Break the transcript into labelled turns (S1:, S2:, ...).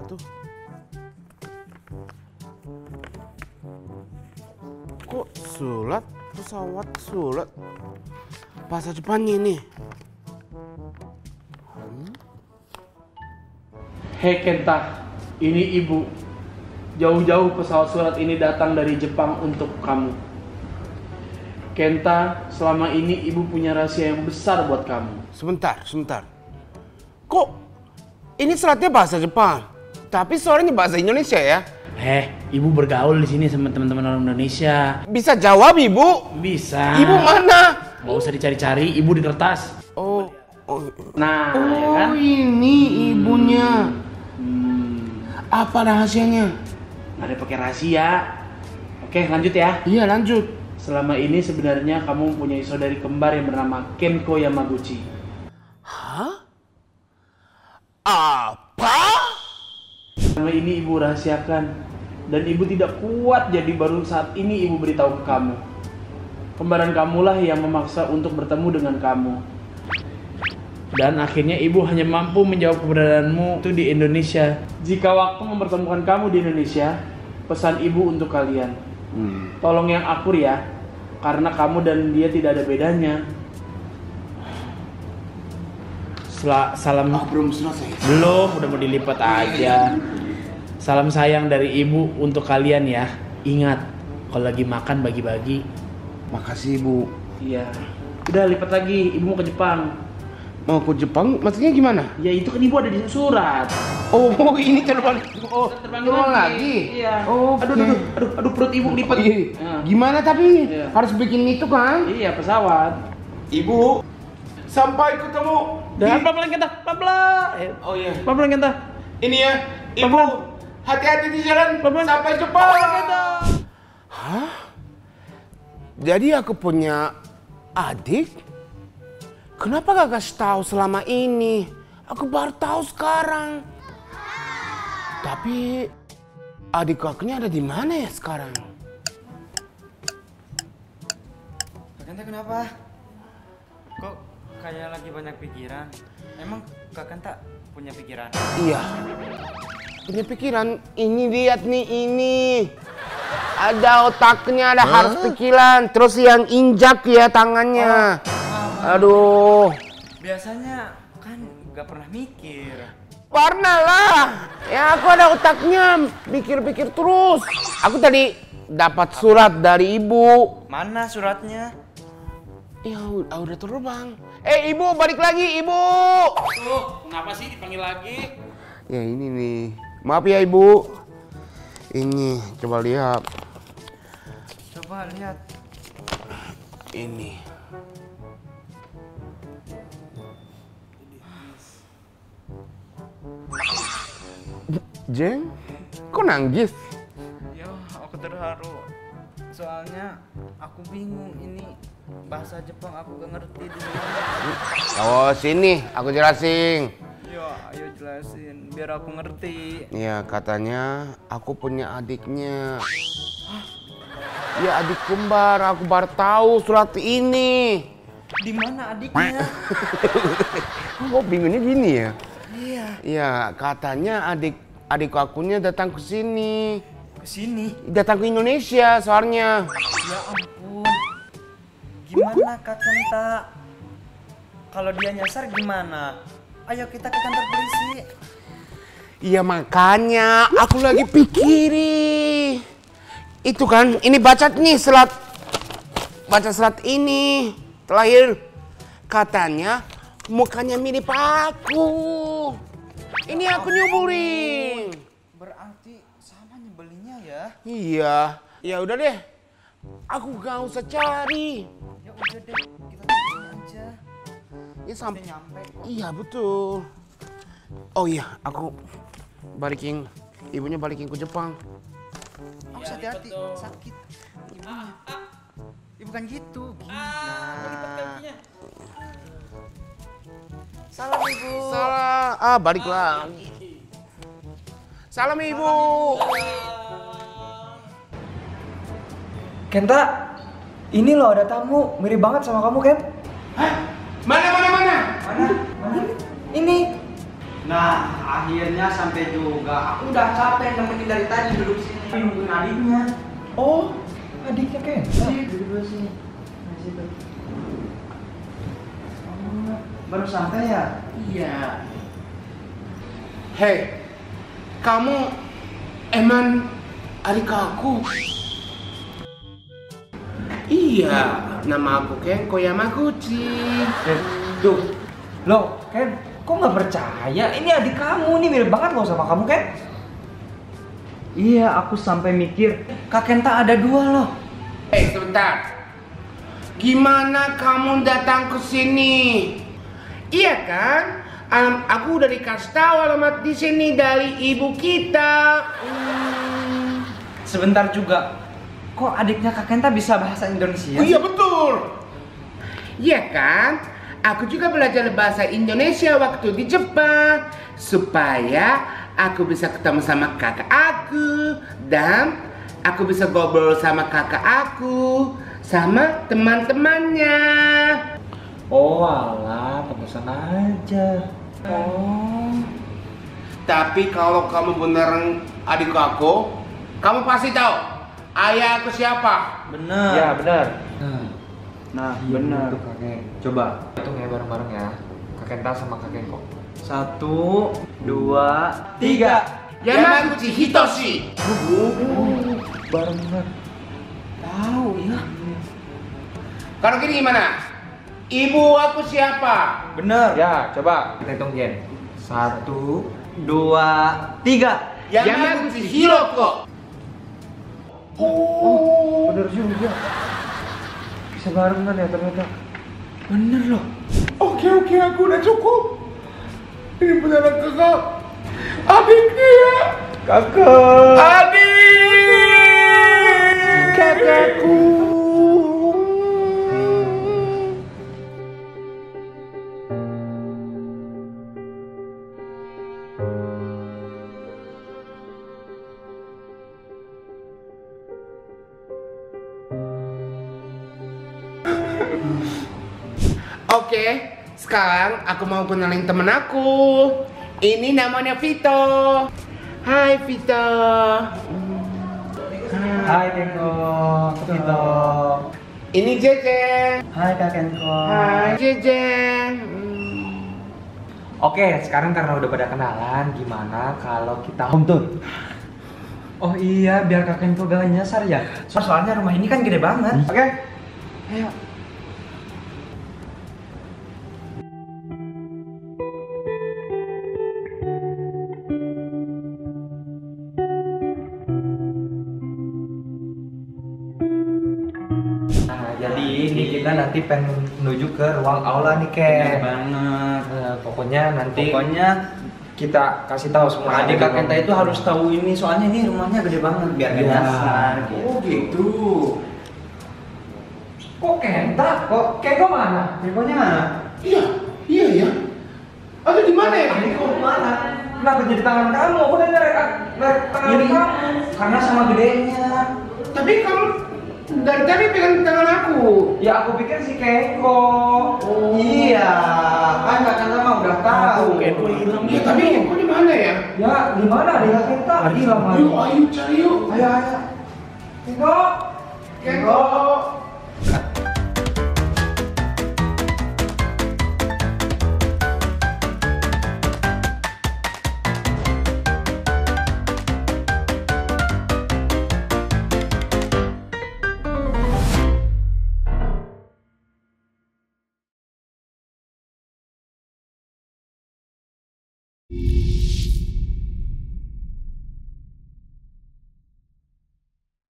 S1: tuh? Kok sulat? Pesawat sulat? Bahasa Jepannya ini.
S2: Hei Kenta, ini ibu. Jauh-jauh pesawat surat ini datang dari Jepang untuk kamu. Kenta, selama ini ibu punya rahasia yang besar buat kamu.
S1: Sebentar. Kok ini suratnya bahasa Jepang, tapi suaranya bahasa Indonesia ya?
S2: Ibu bergaul di sini sama teman-teman orang Indonesia.
S1: Bisa jawab ibu?
S2: Bisa.
S1: Ibu mana?
S2: Gak usah dicari-cari, ibu di kertas.
S1: Oh.
S2: Nah, ya kan?
S1: Ini ibunya. Apa rahasianya?
S2: Nggak ada pakai rahasia. Oke, lanjut ya.
S1: Iya, lanjut.
S2: Selama ini sebenarnya kamu mempunyai saudari kembar yang bernama Kenko Yamaguchi.
S1: Hah? Apa?
S2: Selama ini ibu rahasiakan dan ibu tidak kuat, jadi baru saat ini ibu beritahu ke kamu. Kembaran kamulah yang memaksa untuk bertemu dengan kamu. Dan akhirnya ibu hanya mampu menjawab keberadaanmu itu di Indonesia. Jika waktu mempertemukan kamu di Indonesia, pesan ibu untuk kalian. Tolong yang akur ya, karena kamu dan dia tidak ada bedanya. Salam.
S1: Belum selesai.
S2: Belum, udah mau dilipat aja. Salam sayang dari ibu untuk kalian ya. Ingat, kalau lagi makan bagi-bagi.
S1: Makasih ibu.
S2: Iya. Udah lipat lagi, ibu mau ke Jepang.
S1: Mau ke Jepang? Maksudnya gimana?
S2: Ya itu kan ibu ada di surat.
S1: Oh, ini terbang. Oh,
S2: Terbangin
S1: terbang lagi.
S2: Iya.
S1: Oh,
S2: Aduh, perut ibu lipat.
S1: Iya. Gimana tapi?
S2: Iya.
S1: Harus bikin itu kan?
S2: Iya, pesawat.
S1: Ibu, sampai ketemu.
S2: Dan pelan-pelan kita, pelan-pelan.
S1: Oh iya.
S2: Pelan-pelan kita.
S1: Ini ya, ibu.
S2: Pelan-pelan.
S1: Hati-hati di jalan.
S2: Pelan-pelan.
S1: Sampai Jepang.
S2: Kita.
S1: Hah? Jadi aku punya adik? Kenapa gak kasih tahu selama ini? Aku baru tahu sekarang. Tapi adik kakaknya ada di mana ya sekarang?
S3: Kak Kenta kenapa? Kok kayak lagi banyak pikiran? Emang Kak Kenta punya pikiran?
S1: Iya. Punya pikiran. Ini lihat nih ini. Ada otaknya, ada harus pikiran. Terus yang injak ya tangannya. Aduh.
S3: Biasanya kan gak pernah mikir.
S1: Pernah lah. Ya aku ada otaknya. Pikir-pikir terus. Aku tadi dapat surat dari ibu.
S3: Mana suratnya?
S1: Ya udah terbang. Ibu balik lagi ibu.
S2: Tuh, kenapa sih dipanggil lagi?
S1: Ya ini nih. Maaf ya ibu. Ini coba lihat.
S3: Coba lihat.
S1: Ini. Jeng, kok nangis?
S3: Ya, aku terharu. Soalnya aku bingung ini bahasa Jepang aku gak ngerti di mana.
S1: Oh sini, aku jelasin.
S3: Ya, ayo jelasin biar aku ngerti.
S1: Ya katanya aku punya adiknya. Ya adik kembar, aku baru tahu surat ini.
S3: Di mana adiknya?
S1: Kok bingungnya gini ya?
S3: Iya.
S1: Ya katanya adik akunya datang ke sini.
S3: Ke sini.
S1: Datang ke Indonesia soalnya.
S3: Ya ampun. Gimana Kak Kenta? Kalau dia nyasar gimana? Ayo kita ke kantor polisi.
S1: Iya makanya aku lagi pikirin. Itu kan, ini baca nih selat. Baca selat ini. Terakhir katanya mukanya mirip aku. Ini aku nyuburin.
S3: Berarti sama nyebelinnya ya?
S1: Iya. Ya udah deh. Aku gak usah cari.
S3: Ya udah deh, kita tungguin aja.
S1: Ya sampai
S3: nyampe kok.
S1: Iya betul. Oh iya, aku balikin ibunya balikin ke Jepang.
S3: Awas hati-hati, sakit. Ibunya. Ya bukan gitu. Salam ibu.
S1: Salah. Balik lagi. Salam ibu.
S4: Kenta, ini loh ada tamu, mirip banget sama kamu, Ken.
S1: Mana?
S4: Mana? Ini.
S3: Nah, akhirnya sampai juga. Aku udah capek nemenin dari tadi duduk sini nungguin adiknya.
S4: Oh, adiknya Ken.
S3: Duduk dulu sini. Nah, situ. Oh, baru sampai ya?
S1: Iya. Hei, kamu emang adik aku? Iya, nama aku Kenko Yamaguchi.
S4: Tuh, lo Ken, kok nggak percaya? Ini adik kamu nih, mirip banget loh sama kamu Ken.
S3: Iya, aku sampai mikir Kak Kenta ada 2 loh.
S1: Hei, sebentar. Gimana kamu datang ke sini? Iya kan? Aku udah dikasih tahu alamat di sini dari ibu kita.
S3: Sebentar juga. Kok adiknya Kak Kenta bisa bahasa Indonesia?
S1: Oh iya betul. Iya kan? Aku juga belajar bahasa Indonesia waktu di Jepang supaya aku bisa ketemu sama kakak aku dan aku bisa ngobrol sama kakak aku sama teman-temannya.
S4: Oh alah, pantesan aja.
S3: Oh.
S1: Tapi kalau kamu beneran adik aku, kamu pasti tahu ayah aku siapa.
S3: Bener.
S4: Ya benar.
S3: Nah,
S4: Iya,
S3: bener.
S4: tuh kakek. Coba hitung ya bareng-bareng ya. Kak Kenta sama Kak Kenko.
S3: 1, 2, 3.
S1: Yamaguchi Hitoshi.
S4: Bareng-bareng.
S3: Tahu ya?
S1: Kalau gini gimana? Ibu aku siapa?
S3: Bener.
S4: Ya, coba kita hitung Ken. 1,
S3: 2, 3.
S1: Yamaguchi Hiroko.
S4: bener juga. Bisa barengan ya ternyata.
S3: Bener loh.
S1: Oke, aku udah cukup. Ini beneran kakak. Adiknya ya.
S4: Kakak.
S1: Adik. Kakakku. Oke, sekarang aku mau kenalin temen aku. Ini namanya Vito. Hai Vito.
S4: Hai Kenko. Vito.
S1: Ini Jeje.
S3: Hai Kak Kenko.
S1: Hai Jeje.
S4: Oke, sekarang karena udah pada kenalan, gimana kalau kita home tour?
S3: Oh iya, biar Kak Kenko gak nyasar ya. Soalnya rumah ini kan gede banget.
S4: Oke.
S3: Ayo.
S4: Nah, jadi ini kita nanti pengen menuju ke ruang aula nih, Ken.
S3: banget.
S4: Pokoknya nanti
S3: Pokoknya
S4: kita kasih tahu semua
S3: adik Kak Kenta itu harus tahu ini, soalnya ini rumahnya gede banget biar gak
S4: Iya.
S3: nyasar gitu.
S1: Oh gitu.
S4: Kok Kenta? Kok Kenko mana?
S3: Kenkonya mana?
S1: Iya ya. Ada di mana ya?
S4: Kenko mana? Kenapa jadi tangan kamu? Aku udah nyerek tangan
S3: Ini
S4: kamu.
S3: karena sama gedenya.
S1: Tapi kamu dari tadi pegang tangan aku.
S4: Ya aku pikir si Kenko.
S3: Iya, kan Kak Kenta mah udah tahu.
S2: Kenko hilang.
S1: Ya tapi Kenko di mana ya?
S4: Ya, di mana dia Kenta? Hilang lagi.
S1: Yuk, ayo cari yuk.
S4: Ayo. Kenko.
S1: Kenko.